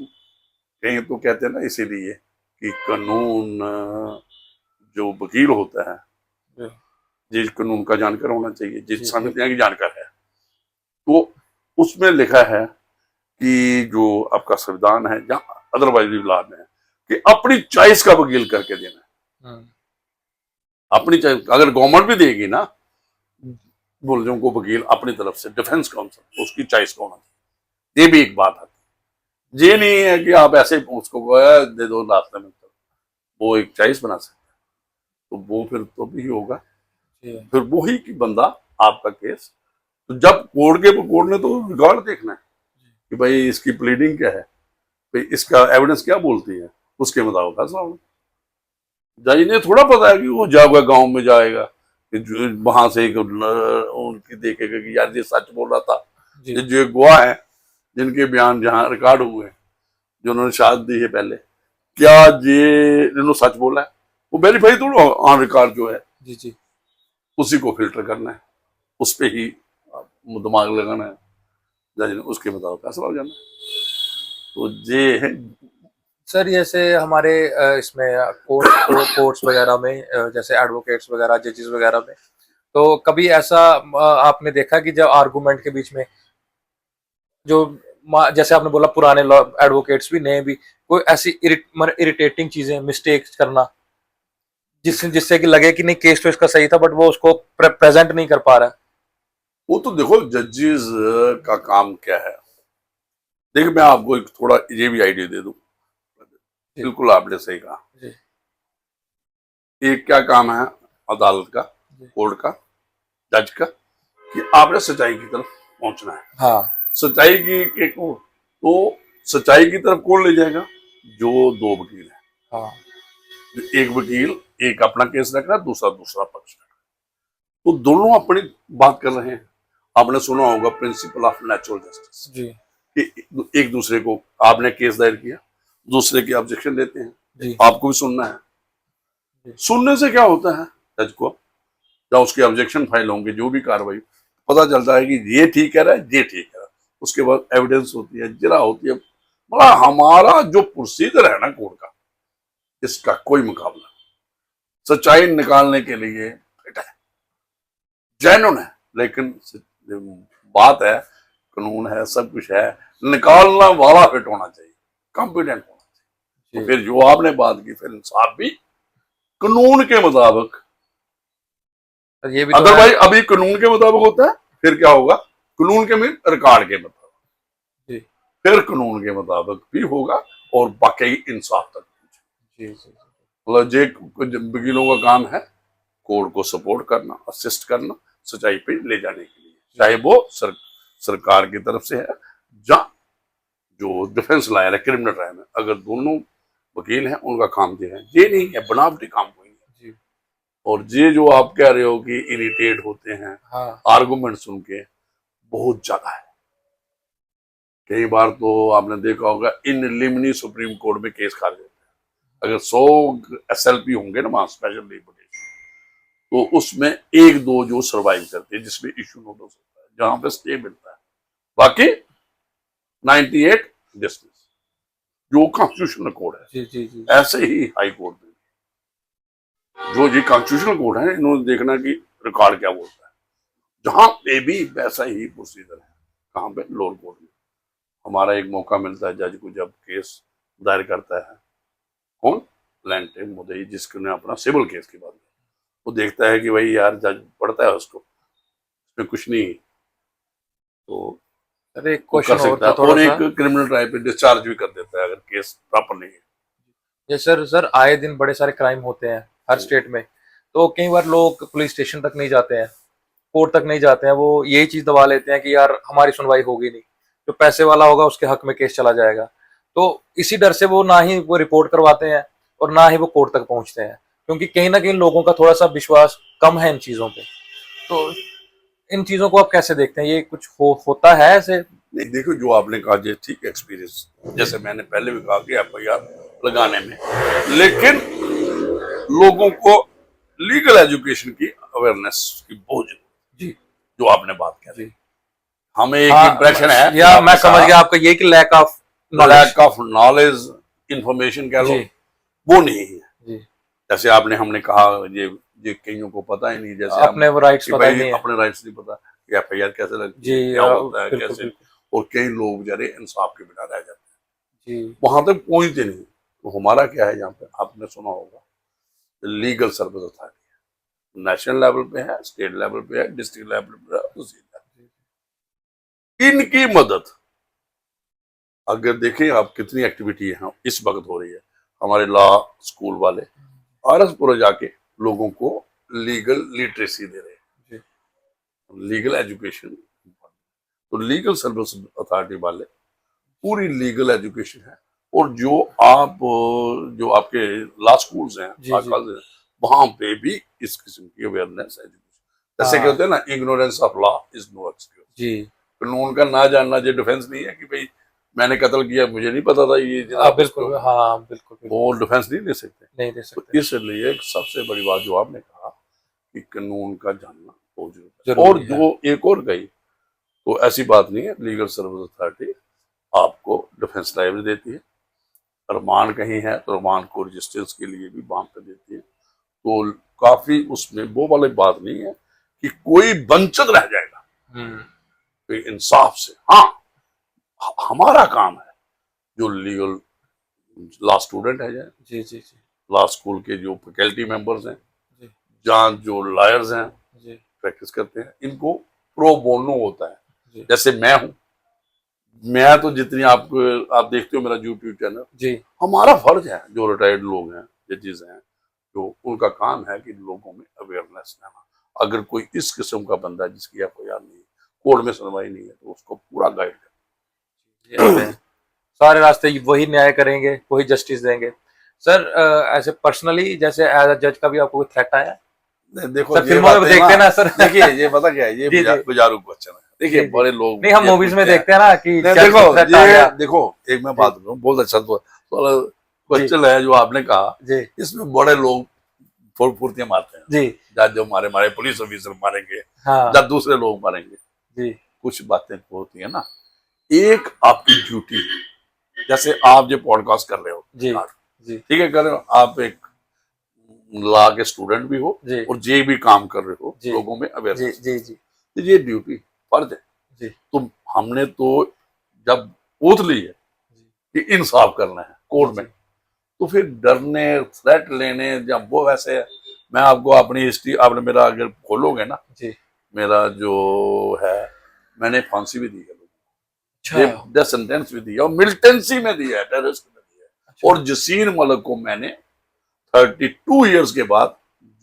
कहीं तो कहते हैं ना इसीलिए कि कानून, जो वकील होता है, जी ये कानून का जानकार होना चाहिए, जिस जी संविधान की जानकार है। तो उसमें लिखा है कि जो आपका संविधान है या अदरवाइज भी लॉ में है कि अपनी चॉइस का वकील करके देना है। हम्म, अपनी चॉइस अगर गवर्नमेंट भी देगी ना मुलजिम को वकील अपनी तरफ से, डिफेंस काउंसिल उसकी चॉइस का होना चाहिए, ये भी एक बात है। ये नहीं है कि आप ऐसे उसको दे दो रास्ते में, वो एक चॉइस बना सकते, तो वो फिर तो भी होगा। जी फिर वही की बंदा आपका केस, तो जब कोर्ट ने तो रिकॉर्ड देखना है कि भाई इसकी प्लीडिंग क्या है, भाई इसका एविडेंस क्या बोलती है, उसके मुताबिक फैसला होगा। जज ने थोड़ा पता है कि वो जाएगा गांव में जाएगा कि वहां से उनकी देखेगा कि यार ये सच बोल रहा था, जी ये जो गवाह है जिनके बयान जहाँ रिकॉर्ड हुए हैं, जो उन्होंने शहादत दी है पहले, क्या ये इन्होंने सच बोला है, वो वेरीफाई थोड़ा ऑन रिकॉर्ड जो है, जी जी। उसी को फिल्टर करना है, उस पर ही दिमाग लगाना है, जज ने उसके मुताबिक फैसला हो जाना है। तो ये है। सर जैसे हमारे इसमें कोर्ट्स वगैरह में जैसे एडवोकेट्स वगैरह जजेस वगैरह में, तो कभी ऐसा आपने देखा कि जब आर्गुमेंट के बीच में जो जैसे आपने बोला पुराने लॉ एडवोकेट्स भी नए भी, कोई ऐसी इरिटेटिंग चीजें मिस्टेक्स करना जिससे जिससे कि लगे कि नहीं केस तो इसका सही था बट वो उसको प्रेजेंट नहीं कर पा रहा है। वो तो देखो जजेस का काम क्या है। देखिए मैं आपको एक थोड़ा ये भी आइडिया दे दूं, जी बिल्कुल आपने सही कहा। जी एक क्या काम है अदालत का, जी। कोर्ट का, जज का, कि आपने सच्चाई की तरफ पहुंचना है। हाँ सच्चाई की को तो सच्चाई की तरफ कौन ले जाएगा? जो दो वकील है, हाँ एक वकील एक अपना केस रख रहा है, दूसरा दूसरा पक्ष रख रहा है, तो दोनों अपनी बात कर रहे हैं। आपने सुना होगा प्रिंसिपल ऑफ नेचुरल जस्टिस, जी कि एक दूसरे को, आपने केस दायर किया, दूसरे की ऑब्जेक्शन देते हैं, जी आपको भी सुनना है। जी सुनने से क्या होता है, जज को या उसके ऑब्जेक्शन फाइल होंगे, जो भी कार्रवाई, पता चलता है कि ये ठीक कह रहा है, ये ठीक कह रहा है। उसके बाद एविडेंस होती है, जरा होती है, मतलब हमारा जो प्रोसीजर है ना कोर्ट का, इसका कोई मुकाबला नहीं। सच्चाई निकालने के लिए फिट है, जेन्युइन है, लेकिन बात है, कानून है, सब कुछ है, निकालना वाला फिट होना चाहिए, कॉम्पिटेंट होना चाहिए। तो जी। फिर जो आपने बात की, फिर इंसाफ भी कानून के मुताबिक। और ये भी तो है। अदरवाइज अभी कानून के मुताबिक होता है, फिर क्या होगा, कानून के मीन रिकॉर्ड के मुताबिक, जी फिर कानून के मुताबिक भी होगा और वाकई इंसाफ तक जी जी मतलब जे वकीलों का काम है कोर्ट को सपोर्ट करना, असिस्ट करना, सच्चाई पे ले जाने के लिए, चाहे वो सरकार की तरफ से है या जो डिफेंस लायर है क्रिमिनल ट्रायल में, अगर दोनों वकील हैं उनका काम ये नहीं है बनावटी काम कोई नहीं। जी। और ये जो आप कह रहे हो कि इरिटेट होते हैं हाँ आर्गुमेंट सुन के, बहुत ज्यादा है। कई बार तो आपने देखा होगा इन लिमिनी सुप्रीम कोर्ट में केस खारिज होते हैं। अगर 100 SLP होंगे ना वहां, स्पेशल लिटिगेशन, तो उसमें एक दो जो सर्वाइव करते हैं, जिसमें इश्यू नोटिस होता है, जहां पे स्टे मिलता है, बाकी 98 डिसमिस, जो कॉन्स्टिट्यूशनल कोड है। जी जी जी ऐसे ही हाई कोर्ट में जो ये कॉन्स्टिट्यूशनल कोड है, इन्होंने देखना कि रिकॉर्ड क्या बोलता है, जहां पे भी वैसा ही प्रोसीजर है। कहां पे? लोअर कोर्ट में। हमारा एक मौका मिलता है जज को, जब केस दायर करता है कौन, प्लेंटिफ मुद्दई, जिसने अपना सिविल केस की बात, वो देखता है कि भाई यार जज पढ़ता है उसको, इसमें कुछ नहीं, तो अरे एक वो कर क्वेश्चन और सकता था है, थोड़ा और सा। एक क्रिमिनल ट्रायल पे डिस्चार्ज भी कर देता है अगर केस प्रॉपर नहीं है। ये सर आए दिन बड़े सारे क्राइम होते हैं हर स्टेट में, तो कई बार लोग पुलिस स्टेशन तक नहीं जाते हैं, कोर्ट तक नहीं जाते हैं, वो यही चीज दबा लेते हैं कि यार हमारी सुनवाई होगी नहीं, जो पैसे वाला होगा उसके हक में केस चला जाएगा। तो इसी डर से वो ना ही वो रिपोर्ट करवाते हैं और ना ही वो कोर्ट तक पहुंचते हैं, क्योंकि कहीं ना कहीं लोगों का थोड़ा सा विश्वास कम है इन चीजों पे। तो इन चीजों को आप कैसे देखते हैं, ये कुछ होता है ऐसे? नहीं देखो, जो आपने कहा ये ठीक एक्सपीरियंस, जैसे मैंने पहले भी कहा कि FIR लगाने में, लेकिन लोगों को लीगल एजुकेशन की अवेयरनेस की बहुत जरूरत जी है, जो आपने बात करी। जी। हमें एक हाँ इंप्रेशन है, या मैं समझ गया आपका ये कि lack of knowledge. Lack of knowledge, information कह लो, जी वो नहीं है। जी। जैसे आपने हमने कहा, ये कईयों को पता ही नहीं, जैसे हम अपने वो राइट्स कि पता ही भाई नहीं है। अपने राइट्स नहीं पता कि FIR कैसे लगती जी है, क्या होता है, बिल्कुल कैसे, बिल्कुल। और कई लोग बेचारे इंसाफ के बिना रह जाते जी हैं, वहां तक पहुंचते नहीं। तो हमारा क्या है, यहाँ पे आपने सुना होगा legal service authority, national level पे है, स्टेट लेवल पे है, डिस्ट्रिक्ट लेवल पे है, इनकी मदद, अगर देखें आप कितनी एक्टिविटी है इस वक्त हो रही है, हमारे लॉ स्कूल वाले आरएस पुरा जाके लोगों को लीगल लिटरेसी दे रहे जी हैं, लीगल एजुकेशन। तो लीगल सर्विस अथॉरिटी वाले पूरी लीगल एजुकेशन है। और जो आपके लॉ स्कूल्स हैं, जी लॉ जी कॉलेज हैं, वहां पे भी इस किस्म की अवेयरनेस एजुकेशन, जैसे हाँ कहते हैं ना, ignorance of law is no excuse. जी कानून का ना जानना ये डिफेंस नहीं है कि भाई मैंने कत्ल किया, मुझे नहीं पता था, ये जनाब बिल्कुल इसको, हाँ बिल्कुल बिल्कुल वो डिफेंस नहीं ले सकते। नहीं दे तो सकते इसलिए सबसे बड़ी बात जो आपने कहा कि कानून का जानना बहुत जरूरी है। और जरूरी है जो एक और गई, तो ऐसी बात नहीं है, लीगल सर्विस अथॉरिटी आपको डिफेंस लाइब्रेरी देती है, अरमान कहीं है तो अरमान को रजिस्टेंस के लिए भी वहां पे देती है। तो काफी उसमें वो वाली बात नहीं है कि कोई वंचित रह जाएगा, हम्म तो इंसाफ से। हाँ, हमारा काम है, जो लीगल लॉ स्टूडेंट है, जी जी जी लॉ स्कूल के जो फैकल्टी मेंबर्स हैं, जी जहाँ जो लॉयर्स हैं जी प्रैक्टिस करते हैं, इनको प्रो बोनो होता है। जी जैसे मैं हूं, मैं तो जितनी आप देखते हो मेरा यूट्यूब चैनल, जी हमारा फर्ज है, जो रिटायर्ड लोग हैं, जजेस हैं, जो उनका काम है कि लोगों में अवेयरनेस लाना। अगर कोई इस किस्म का बंदा है जिसकी एफआईआर नहीं है, कोर्ट में सुनवाई नहीं है, तो उसको पूरा गाइड ये आते हैं सारे रास्ते वही न्याय करेंगे वही जस्टिस देंगे सर ऐसे पर्सनली जैसे एज अ जज का भी आपको कोई थ्रेट आया देखो सर ये फिल्मों में बातें देखते हैं ना सर देखिए ये पता क्या है, ये जी जी बुझारू क्वेश्चन है। देखिए जी जी बड़े लोग नहीं हम ये मूवीज में पूछते हैं। देखते हैं ना कि नहीं, जज देखो को थ्रेट आ ये गया देखो, एक मैं जी बात करूँ, बहुत अच्छा तो जी क्वेश्चन है जो आपने कहा। जी इसमें बड़े लोग फुर्तियां मारते हैं, जी जज जो मारे मारे पुलिस ऑफिसर मारेंगे, हाँ जब दूसरे लोग मारेंगे। जी कुछ बातें होती है ना, एक आपकी ड्यूटी, जैसे आप जो पॉडकास्ट कर रहे हो, जी जी ठीक है, कर रहे हो, आप एक लॉ के स्टूडेंट भी हो जी और ये भी काम कर रहे हो जी लोगों में जी अवेयरनेस, जी जी तो ये ड्यूटी फर्ज है। जी तो हमने तो जब ओथ ली है जी कि इंसाफ करना है कोर्ट में, जी तो फिर डरने, थ्रेट लेने, जब वो वैसे है। मैं आपको अपनी हिस्ट्री, आपने मेरा अगर खोलोगे ना, जी मेरा जो है, मैंने फांसी भी दी है, अच्छा डेथ सेंटेंस भी दी है, और मिलिटेंसी में दी है, टेररिस्ट में दी है। अच्छा और जसीर मलिक को मैंने 32 ईयर्स के बाद,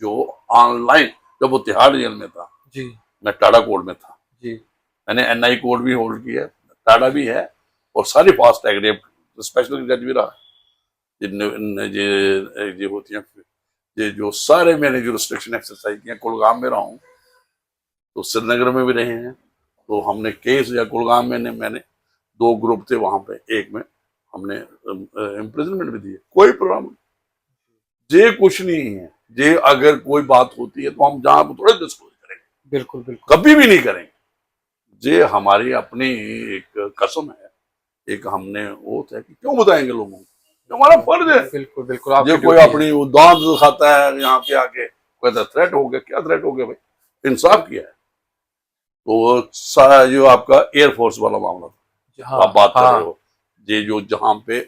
जो ऑनलाइन, जब वो तिहाड़ जेल में था, जी मैं टाटा कोर्ट में था, जी मैंने एनआई कोर्ट भी होल्ड किया है, टाटा भी है, और सारी फास्ट ट्रैक रेप स्पेशल जज भी रहा। ये होती हैं, ये जो सारे मैंने जो रिस्ट्रिक्शन एक्सरसाइज किया, कुलगाम में रहा हूँ, तो श्रीनगर में भी रहे हैं। तो हमने केस, या कुलगाम में मैंने 2 ग्रुप थे वहां पे, एक में हमने इम्प्रिजनमेंट भी दी है, कोई प्रॉब्लम। ये कुछ नहीं है, ये अगर कोई बात होती है तो हम जहां पर थोड़े डिस्क्लोज करेंगे, बिल्कुल बिल्कुल कभी भी नहीं करेंगे। ये हमारी अपनी एक कसम है, एक हमने ओथ है कि क्यों बताएंगे लोगों को, ये हमारा फर्ज है। बिल्कुल बिल्कुल ये आपकी कोई ड्यूटी है अपनी दांत दिखाता है यहाँ पे आके, कहता थ्रेट हो गया, क्या थ्रेट हो गया भाई, इंसाफ किया है। तो वो सारा जो आपका एयरफोर्स वाला मामला था, हाँ आप बात कर रहे हाँ हो, ये जो जहां पे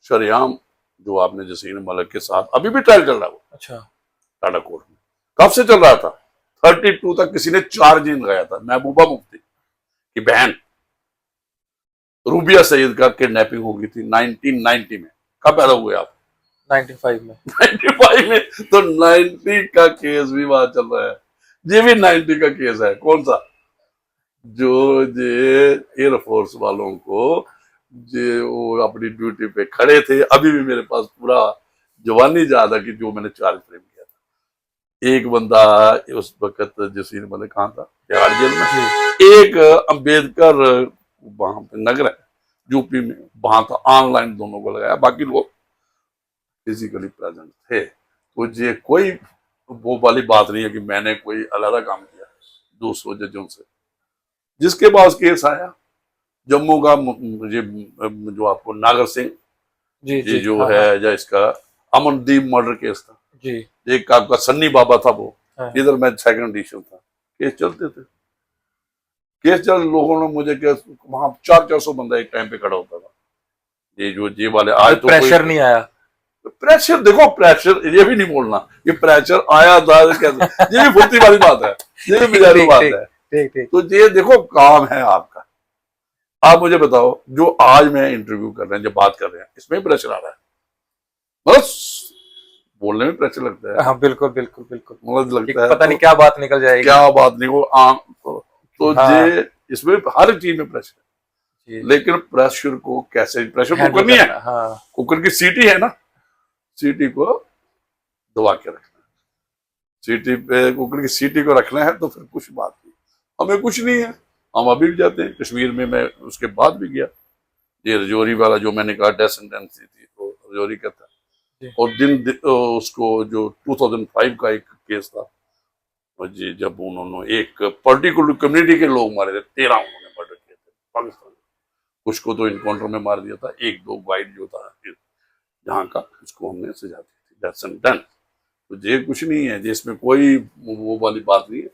शरेआम, जो आपने जसीर मलिक के साथ अभी भी ट्रायल चल रहा है, वो अच्छा टाटा कोर्ट में कब से चल रहा था, 32 तक किसी ने चार्ज नहीं लगाया था। महबूबा मुफ्ती की बहन रूबिया सईद का किडनैपिंग हो गई थी 1990 में। कब पैदा हुए आप? 95 में 95 में। तो 90 का केस भी वहां चल रहा है, ये भी 90 का केस है। कौन सा? जो ये एयरफोर्स वालों को, जो वो अपनी ड्यूटी पे खड़े थे, अभी भी मेरे पास पूरा जवानी याद है कि जो मैंने चार्ज फ्रेम किया था। एक बंदा उस वक्त जसीर मलिक कहाँ था, तिहाड़ जेल में। जी एक अम्बेडकर वहां पे नगर है यूपी में, वहां था, ऑनलाइन दोनों को लगाया, बाकी लोग फिजिकली प्रेजेंट थे। तो ये कोई वो वाली बात नहीं है कि मैंने कोई अलग काम किया 200 जजों से। जिसके पास केस आया जम्मू का, ये जो आपको नागर सिंह, जी ये जी जो हाँ है, हाँ या इसका अमनदीप मर्डर केस था, जी एक आपका सन्नी बाबा था, वो हाँ इधर मैं सेकंड एडिशन था, केस चलते थे। केस चल, लोगों ने मुझे केस, वहां 400-400 बंदा एक टाइम पे खड़ा होता था। ये जो ये वाले आज तो प्रेशर कोई नहीं आया प्रेशर, देखो प्रेशर ये भी नहीं बोलना कि प्रेशर आया था कैसे, ये भी फुर्ती वाली बात है, ये भी ठीक बेजारू ठीक बात ठीक है। ठीक ठीक तो ये देखो काम है आपका। आप मुझे बताओ, जो आज मैं इंटरव्यू कर रहे हैं, जो बात कर रहे हैं, इसमें प्रेशर आ रहा है? बस बोलने में प्रेशर लगता है, हाँ बिल्कुल बिल्कुल बिल्कुल, मतलब कि लगता है पता नहीं तो क्या बात निकल जाएगी। क्या बात नहीं वो आम तो हाँ ये इसमें हर चीज में प्रेशर जी है, जी, लेकिन प्रेशर को कैसे, प्रेशर हैंडल कुकर नहीं है, करना, हाँ कुकर की सीटी है ना, सीटी को दबा के रखना, सीटी पे कुकर की सीटी को रखना है, तो फिर कुछ बात नहीं, हमें कुछ नहीं है, हम अभी भी जाते हैं कश्मीर में, मैं उसके बाद भी गया, ये रजौरी वाला जो मैंने कहा डेसेंडेंसी थी तो रजौरी का था, जी और उसको जो 2005 का एक केस था, और जी जब उन्होंने एक पर्टिकुलर कम्युनिटी के लोग मारे थे, 13 उन्होंने मर्डर किए थे पाकिस्तान में, कुछ को तो इनकाउंटर में मार दिया था, एक दो गाइड जो था जहाँ का, उसको हमने सजा दी थी, डेथ सेंटेंस। तो ये कुछ नहीं है जिसमें कोई वो वाली बात नहीं है,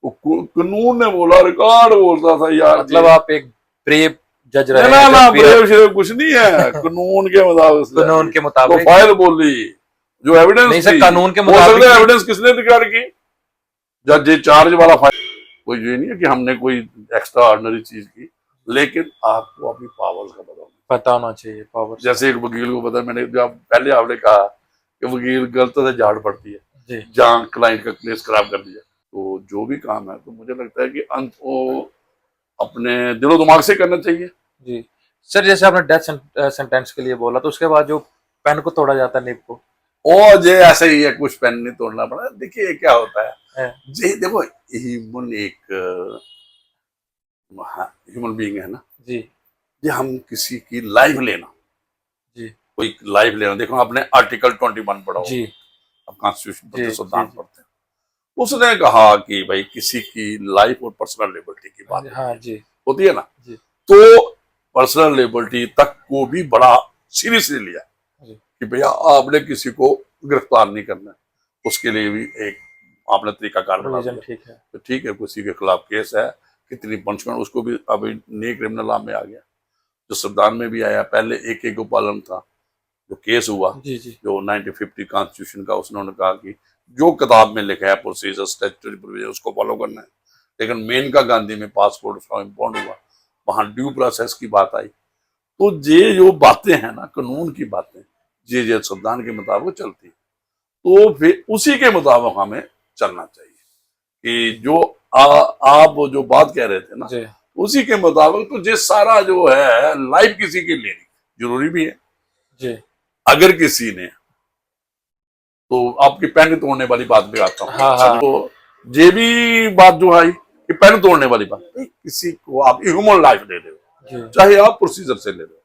वो कानून ने बोला, रिकॉर्ड बोलता था यार मतलब जी, आप एक ब्रेव जज ना रहे ना हैं ना जब भी आप ब्रेव शेव कुछ नहीं है, कानून के मुताबिक सजा कानून दी, के तो मुताबिक। फाइल बोली, जो एविडेंस नहीं सर, थी, कानून के हो मुताबिक सकता है भी। एविडेंस किसने रिकॉर्ड की, जज ये चार्ज वाला फाइल, कोई ये नहीं है कि हमने कोई एक्स्ट्रा ऑर्डिनरी चीज की, लेकिन आपको अपनी पावर्स का पता होना, पता होना चाहिए पावर। जैसे एक वकील को पता, मैंने जब पहले आपने कहा कि वकील गलत से झाड़ पड़ती है, जी जहाँ क्लाइंट का केस खराब कर दिया, तो जो भी काम है तो मुझे लगता है कि अंत को अपने दिलो दिमाग से करना चाहिए। जी सर, जैसे आपने डेथ सेंटेंस के लिए बोला, तो उसके बाद जो पेन को तोड़ा जाता है, निब को, और ये ऐसे ही है, कुछ पेन नहीं तोड़ना पड़ा, देखिए क्या होता है, है। ये देखो ह्यूमन एक ह्यूमन बीइंग है ना, जी ये हम किसी की लाइफ लेना, जी कोई लाइफ लेना, देखो आपने आर्टिकल 21 पढ़ा जी होगा, अब कॉन्स्टिट्यूशन जी पढ़ते, जी संविधान जी, पढ़ते हैं, उसने कहा कि भाई किसी की लाइफ और पर्सनल लिबर्टी की बात हाँ जी होती है ना, जी तो पर्सनल लिबर्टी तक को भी बड़ा सीरियसली लिया जी कि भैया आपने किसी को गिरफ्तार नहीं करना है, उसके लिए भी एक आपने तरीकाकार बना प्रोविजन दिया, ठीक है। तो ठीक है, किसी के खिलाफ केस है, कितनी पनिशमेंट, उसको भी अभी नए क्रिमिनल लॉ में आ गया, जो संविधान में भी आया, पहले एक एक गोपालन था, जो केस हुआ, जी जी जो 1950 कॉन्स्टिट्यूशन का, उसने कहा कि जो किताब में लिखा है प्रोसीजर स्टैट्यूटरी प्रोविजन उसको फॉलो करना है, लेकिन मेन का गांधी में पासपोर्ट उसका इम्पोर्ट हुआ, वहां ड्यू प्रोसेस की बात आई, तो ये जो बातें हैं ना, कानून की बातें, ये संविधान के मुताबिक चलती है, तो फिर उसी के मुताबिक हमें चलना चाहिए, कि जो आप जो बात कह रहे थे ना, जी उसी के मुताबिक, तो ये सारा जो है लाइफ किसी की लेनी जरूरी भी है, जी, अगर किसी ने, तो आपकी पेन तोड़ने वाली बात भी आता हूँ, हाँ हाँ तो ये भी बात जो आई कि पेन तोड़ने वाली बात, किसी को आप ह्यूमन लाइफ दे रहे हो, जी चाहे आप प्रोसीजर से ले रहे हो,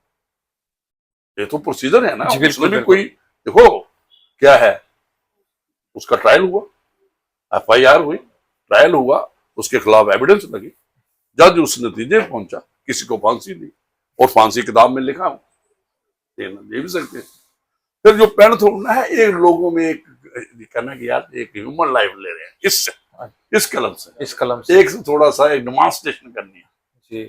ये तो प्रोसीजर है ना, जी, उसमें बिल्कुल भी बिल्कुल। कोई, देखो क्या है, उसका ट्रायल हुआ, एफआईआर हुई, ट्रायल हुआ, उसके खिलाफ एविडेंस लगी, जज उस नतीजे पर पहुंचा, किसी को फांसी दी, और फांसी किताब में लिखा हो, दे भी सकते हैं। फिर जो पेन थोड़ना है, एक लोगों में एक कहना कि यार एक ह्यूमन लाइफ ले रहे हैं, इससे, इस कलम से, इस कलम से, एक से थोड़ा सा एक डिमांस्ट्रेशन करनी है, जी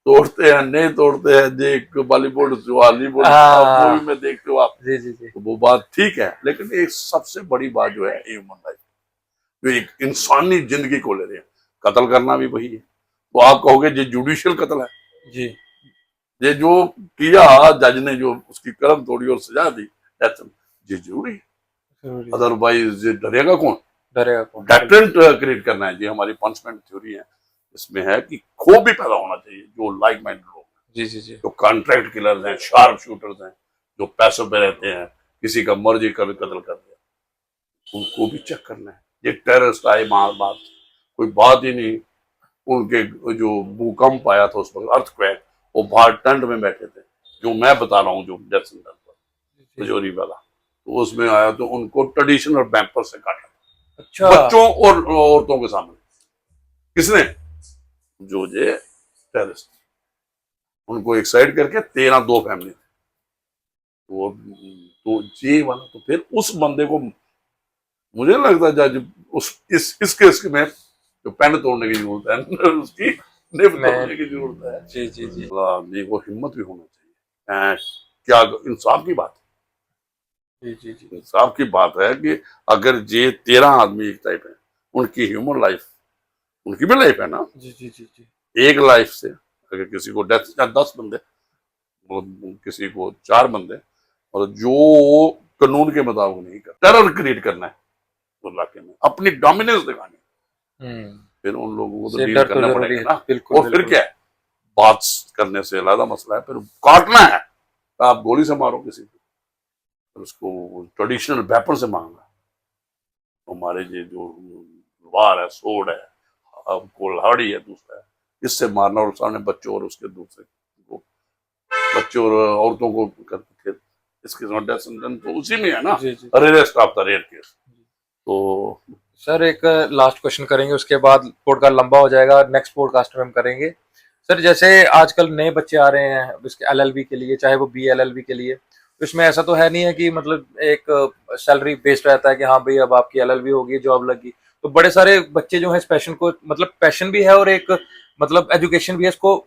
तोड़ते हैं नहीं तोड़ते हैं, देख बॉलीवुड जो हॉलीवुड मूवी हाँ में देखते हो आप, जी जी जी तो वो बात ठीक है, लेकिन एक सबसे बड़ी बात जो है ह्यूमन लाइफ, जो एक इंसानी जिंदगी को ले रहे हैं, कत्ल करना भी वही है, तो आप कहोगे ये जुडिशियल कत्ल है, जी, ये जो किया जज ने, जो उसकी कलम तोड़ी और सजा दी, ये जरूरी है, जरूरी है। अदरवाइज ये डरेगा कौन, डरेगा कौन? डेटरेंट क्रिएट करना है, ये हमारी पनिशमेंट थ्योरी है, इसमें है कि खौफ भी पैदा होना चाहिए, जो लाइक माइंड लोग, जी जी जी, जो कॉन्ट्रैक्ट किलर्स हैं, शार्प शूटर्स हैं, जो पैसों पे रहते हैं, किसी का मर्जी कर कत्ल कर दिया, उनको भी चेक करना है, ये टेररिस्ट आए मार बात, कोई बात ही नहीं, उनके जो भूकंप आया था उस वक्त, अर्थक्वेक, वो बाहर टेंट में बैठे थे, जो मैं बता रहा हूँ, जो डेथ सेंटर पर रजौरी वाला, तो उसमें आया तो उनको ट्रेडिशनल बैम्पर से काटा, अच्छा, बच्चों और औरतों के सामने, किसने, जो ये टेररिस्ट, उनको एक साइड करके 13 दो फैमिली, वो तो ये वाला, तो फिर उस बंदे को, मुझे नहीं लगता जज उस इस केस में जो पेन तोड़ने की जरूरत है, उसकी निब तोड़ने की जरूरत है, जी जी जी आदमी को हिम्मत भी होना चाहिए, क्या इंसाफ की बात जी जी जी, है, इंसाफ की बात है कि अगर ये 13 आदमी एक टाइप है, उनकी ह्यूमन लाइफ, उनकी भी लाइफ है ना, जी जी जी जी, एक लाइफ से अगर किसी को डेथ, या 10 बंदे, वो किसी को 4 बंदे, और जो कानून के मुताबिक नहीं कर, टेरर क्रिएट करना है उस इलाके में, अपनी डोमिनेंस दिखानी है, फिर उन लोगों को तो डील करना पड़ेगा ना। बिल्कुल, और फिर क्या है, बात करने से अलग मसला है, फिर काटना है तो आप गोली से मारो किसी को, उसको ट्रेडिशनल वेपन से मांगना। हमारे ये जो वार है, सोड है, कुल्हाड़ी है, दूसरा है, इससे मारना, और सामने बच्चों और उसके दूसरे को, बच्चों और औरतों को करके इसके तो उसी में है ना, arrest of the rare case. तो सर एक लास्ट क्वेश्चन करेंगे, उसके बाद पॉडकास्ट लंबा हो जाएगा, नेक्स्ट पॉडकास्ट में हम करेंगे। सर जैसे आजकल नए बच्चे आ रहे हैं इसके एलएलबी के लिए, चाहे वो बीएलएलबी के लिए, तो इसमें ऐसा तो है नहीं है कि मतलब एक सैलरी बेस्ड रहता है कि हाँ भाई अब आपकी एलएलबी होगी, जॉब लगी। तो बड़े सारे बच्चे जो है इस पैशन को, मतलब पैशन भी है और एक मतलब एजुकेशन भी है, इसको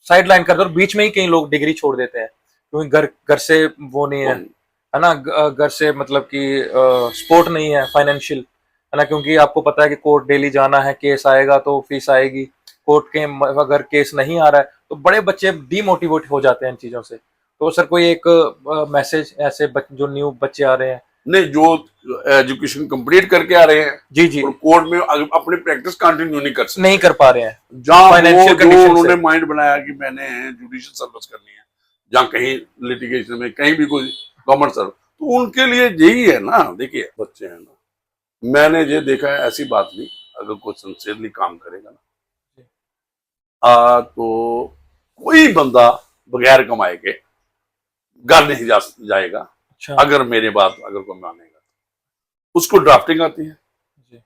साइड लाइन करते हैं, और बीच में ही कई लोग डिग्री छोड़ देते हैं क्योंकि घर घर से वो नहीं है ना, घर से मतलब कि सपोर्ट नहीं है फाइनेंशियल, है ना, क्योंकि आपको पता है कि कोर्ट डेली जाना है, केस आएगा तो फीस आएगी, कोर्ट के अगर केस नहीं आ रहा है तो बड़े बच्चे डीमोटिवेट हो जाते हैं इन चीजों से। तो सर कोई एक मैसेज ऐसे जो न्यू बच्चे आ रहे हैं। नहीं, जो एजुकेशन कंप्लीट करके आ रहे हैं जी जी, और कोर्ट में अपनी प्रैक्टिस कंटिन्यू नहीं कर सकते, नहीं कर पा रहे हैं, जहां फाइनेंशियल जो कंडीशन उन्होंने से। माइंड बनाया कि मैंने जुडिशियल सर्विस करनी है, जहाँ कहीं लिटिगेशन में कहीं भी कोई गवर्नमेंट सर्विस, तो उनके लिए यही है ना। देखिए बच्चे हैं ना, मैंने ये देखा है, ऐसी बात नहीं, अगर कोई सिंसियरली काम करेगा ना तो कोई बंदा बगैर कमाए के घर नहीं जाएगा। अच्छा, अगर मेरी बात अगर कोई मानेगा, उसको ड्राफ्टिंग आती है, जी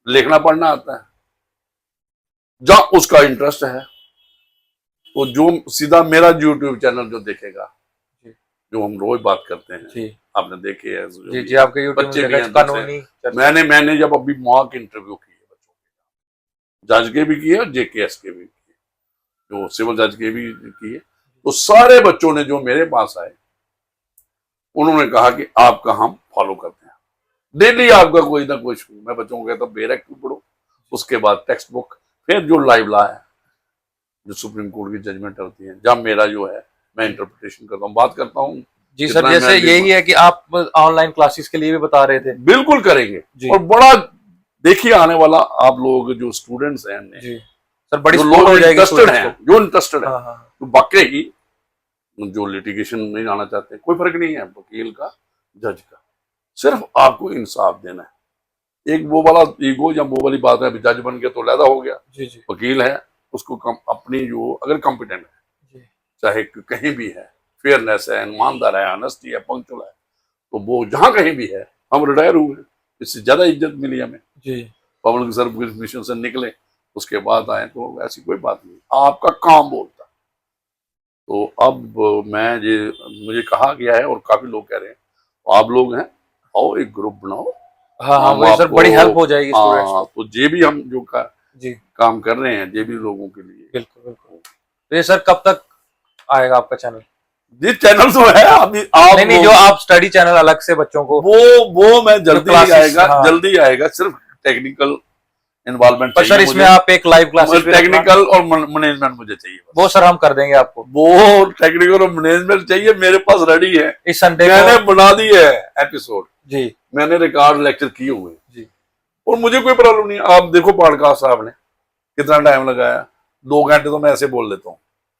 लिखना पढ़ना आता है, जहां उसका इंटरेस्ट है, तो जो सीधा मेरा यूट्यूब चैनल जो देखेगा, जी जो हम रोज बात करते हैं, जी आपने देखे हैं जी जी, आपके यूट्यूब बच्चे में भी देखा हैं कानूनी दूसरे, मैंने जब अभी मॉक इंटरव्यू किए बच्चों के, जज के भी किए और जेकेएस के भी किए, जो सिविल जज के भी किए, तो सारे बच्चों ने जो मेरे पास आए, उन्होंने कहा कि आपका हम फॉलो करते हैं, डेली आपका कोई ना कुछ। मैं बच्चों को कहता हूँ बेरक पढ़ो, उसके बाद टेक्स्ट बुक, फिर जो लाइव लॉ है, जो सुप्रीम कोर्ट की जजमेंट होती है, जब मेरा जो है मैं इंटरप्रिटेशन करता हूँ, बात करता हूँ। जी सर, जैसे यही है कि आप ऑनलाइन क्लासेस के लिए भी बता रहे थे। बिल्कुल करेंगे, जी और बड़ा देखिए आने वाला, आप लोग जो स्टूडेंट्स हैं, जी सर, बड़ी जो सपोर्ट लोग हो जाएगी इंटरेस्टेड स्टूडेंट्स हैं, को। जो इंटरेस्टेड है, हाँ हाँ तो वाकई जो लिटिगेशन नहीं आना चाहते, कोई फर्क नहीं है वकील का, जज का, सिर्फ आपको इंसाफ देना है। एक वो वाला ईगो या वो वाली बात है, जज बन के तो लैदा हो गया, जी जी वकील है, उसको अपनी जो अगर कॉम्पिटेंट है, जी चाहे कहीं भी है, फेयरनेस है, ईमानदार है, ऑनेस्टी है, पंक्चुअल है, तो वो जहां कहीं भी है, हम रिटायर हुए, इससे ज्यादा इज्जत मिली हमें, जी पब्लिक सर्विस मिशन से निकले, उसके बाद आए, तो ऐसी कोई बात नहीं, आपका काम बोलता। तो अब मैं ये, मुझे कहा गया है और काफी लोग कह रहे हैं आप लोग हैं, आओ एक ग्रुप बनाओ, हाँ हाँ, हम वही सर, आपको, बड़ी हेल्प हो जाएगी स्टूडेंट्स हाँ, को। तो ये भी हम जो जी काम कर रहे हैं, ये भी लोगों के लिए। बिल्कुल बिल्कुल। तो ये सर कब तक आएगा आपका चैनल? ये चैनल तो है अभी, आप नहीं नहीं, जो आप स्टडी चैनल अलग से बच्चों को, वो मैं जल्दी ही classes, आएगा, हाँ। जल्दी आएगा, सिर्फ टेक्निकल इन्वॉल्वमेंट पर सर चाहिए इसमें मुझे, आप एक लाइव क्लासेस भी रखना, टेक्निकल और मैनेजमेंट मुझे चाहिए बस। वो सर हम कर देंगे आपको। वो टेक्निकल और मैनेजमेंट चाहिए, मेरे पास रेडी है, इस संडे मैंने को। बना दी है एपिसोड, जी मैंने रिकॉर्ड लेक्चर किए हुए, जी और मुझे कोई प्रॉब्लम नहीं। आप देखो पॉडकास्ट आपने कितना टाइम लगाया, 2 घंटे तो मैं ऐसे बोल लेता हूँ,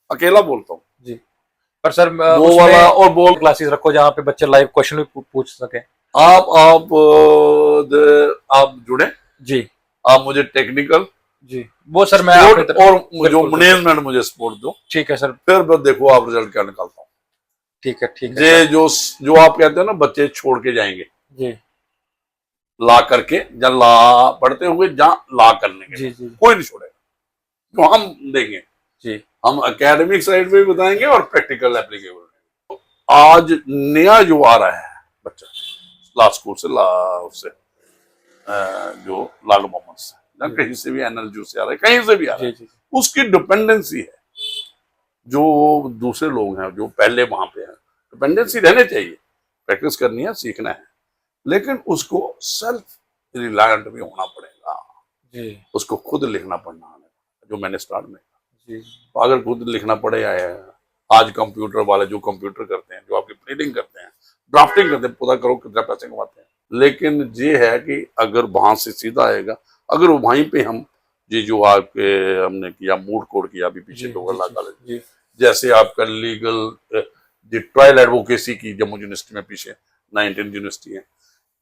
अकेला बोलता हूँ। जी। पर सर वो वाला और बोल क्लासेस रखो जहाँ पे बच्चे लाइव क्वेश्चन भी पूछ सके। आप जुड़े, जी आप मुझे टेक्निकल जी, वो सर मैं सपोर्ट आपकी और जो बिल्कुल मैनेजमेंट मुझे सपोर्ट दो, ठीक है सर, फिर बस देखो आप रिजल्ट क्या निकालता हूँ। ठीक है ये सर। जो आप कहते हैं ना, बच्चे छोड़ के जाएंगे जी ला करके, जब ला पढ़ते हुए जहाँ ला करने के जी लिए, जी कोई नहीं छोड़ेगा, तो हम देंगे, जी हम एकेडमिक साइड पे भी बताएंगे और प्रैक्टिकल एप्लीकेबल। आज नया जो आ रहा है बच्चा, लास्ट स्कूल से उससे जो लालू मोहम्मद से, या कहीं से भी एनएलयू से आ रहा है, कहीं से भी आ रहा जी है, जी उसकी डिपेंडेंसी है। जो दूसरे लोग हैं जो पहले वहां पे हैं, डिपेंडेंसी रहने चाहिए, प्रैक्टिस करनी है, सीखना है, लेकिन उसको सेल्फ रिलायंट भी होना पड़ेगा, जी उसको खुद लिखना पड़ना है, जो मैंने स्टार्ट में, जी तो अगर खुद लिखना पड़े, आज कंप्यूटर वाले जो कंप्यूटर करते हैं, जो आपकी प्रिंटिंग करते हैं, ड्राफ्टिंग करते हैं, पता करो कितना पैसे कमाते हैं। लेकिन ये है कि अगर वहां से सीधा आएगा, अगर वहीं पे हम ये जो आपके हमने किया मूड कोड किया अभी पीछे जी, तो जी, अल्लाह जी, कॉलेज, जी, जैसे आपका लीगल ट्रायल एडवोकेसी की जम्मू यूनिवर्सिटी में पीछे 19 यूनिवर्सिटी है,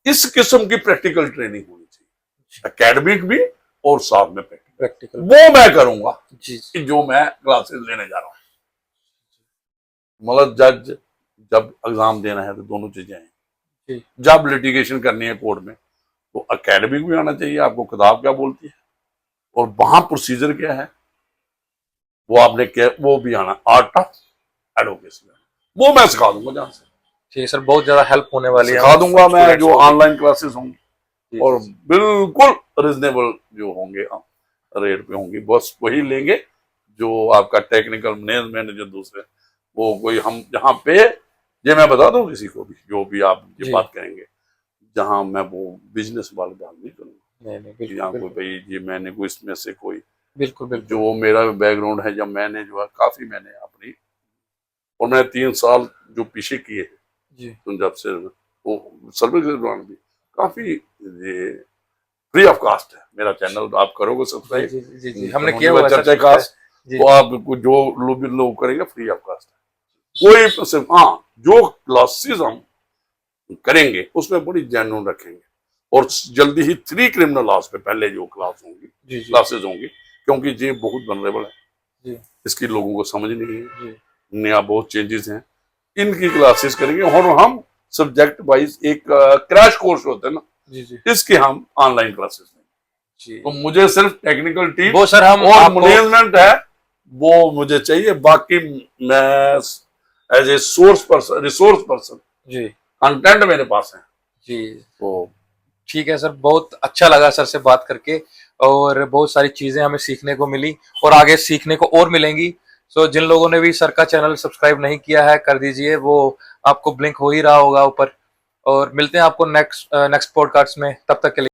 इस किस्म की प्रैक्टिकल ट्रेनिंग होनी चाहिए, एकेडमिक भी और साथ में प्रैक्टिकल। प्रैक्टिकल, वो मैं करूंगा जी, कि जो मैं क्लासेस लेने जा रहा हूँ। मतलब जज जब एग्जाम देना है तो दोनों चीजें हैं। जी, जब लिटिगेशन करनी है कोर्ट में तो एकेडमिक भी आना चाहिए, आपको किताब क्या बोलती है और वहां प्रोसीजर क्या है वो आपने क्या वो भी आना, आर्ट ऑफ एडवोकेसी वो मैं सिखा दूंगा जहां से ठीक है सर, बहुत ज्यादा हेल्प होने वाली है सिखा हम दूंगा मैं, स्टूडेंट्स जो को भी। ऑनलाइन क्लासेस होंगी जी, और जी, जी, बिल्कुल रिजनेबल जो होंगे रेट पे होंगी, बस वही लेंगे जो आपका टेक्निकल मैनेजमेंट जो दूसरे वो कोई हम जहाँ पे ये मैं बता दूं किसी को भी जो भी आप ये जी, बात करेंगे, जहाँ मैं वो बिजनेस वाली बात नहीं करूंगा नहीं नहीं, कि बिल्कुल यहाँ कोई बिल्कुल, भाई ये मैंने कोई इसमें से कोई बिल्कुल बिल्कुल, जो मेरा बैकग्राउंड है, जब मैंने जो है काफी मैंने अपनी और मैं 3 साल जो पीछे किए हैं जी, पंजाब से वो सर्विस के दौरान भी काफी ये फ्री ऑफ कास्ट है मेरा चैनल, आप करोगे जी, जी, जी, जी, हमने किया सब्सक्राइब हुआ है सर, चर्चा सब्सक्राइब। कास्ट, जी, तो आपको जो लोग करेंगे फ्री ऑफ कास्ट है कोई सिर्फ, हाँ जो क्लासेस हम करेंगे उसमें बड़ी जेन्युइन रखेंगे और जल्दी ही 3 क्रिमिनल लॉज पे पहले जो क्लास होंगी जी, जी, क्लासेस होंगी, क्योंकि ये बहुत वनरेबल है, जी, इसकी लोगों को समझ नहीं है, जी, नया बहुत चेंजेस हैं, इनकी क्लासेस करेंगे और हम सब्जेक्ट वाइज एक क्रैश कोर्स होता है ना, जी, जी, इसके हम ऑनलाइन क्लासेस देंगे। जी, तो मुझे सिर्फ टेक्निकल टीम वो सर हम और आपको, मैनेजमेंट है वो मुझे चाहिए, बाकी मैं as a source person resource person जी, कंटेंट मेरे पास है। जी, तो ठीक है सर, बहुत अच्छा लगा सर से बात करके और बहुत सारी चीजें हमें सीखने को मिली और आगे सीखने को और मिलेंगी। सो जिन लोगों ने भी सर का चैनल सब्सक्राइब नहीं किया है कर दीजिए, वो आपको ब्लिंक हो ही रहा होगा ऊपर। और मिलते हैं आपको नेक्स्ट नेक्स्ट पॉडकास्ट में, तब तक के लिए।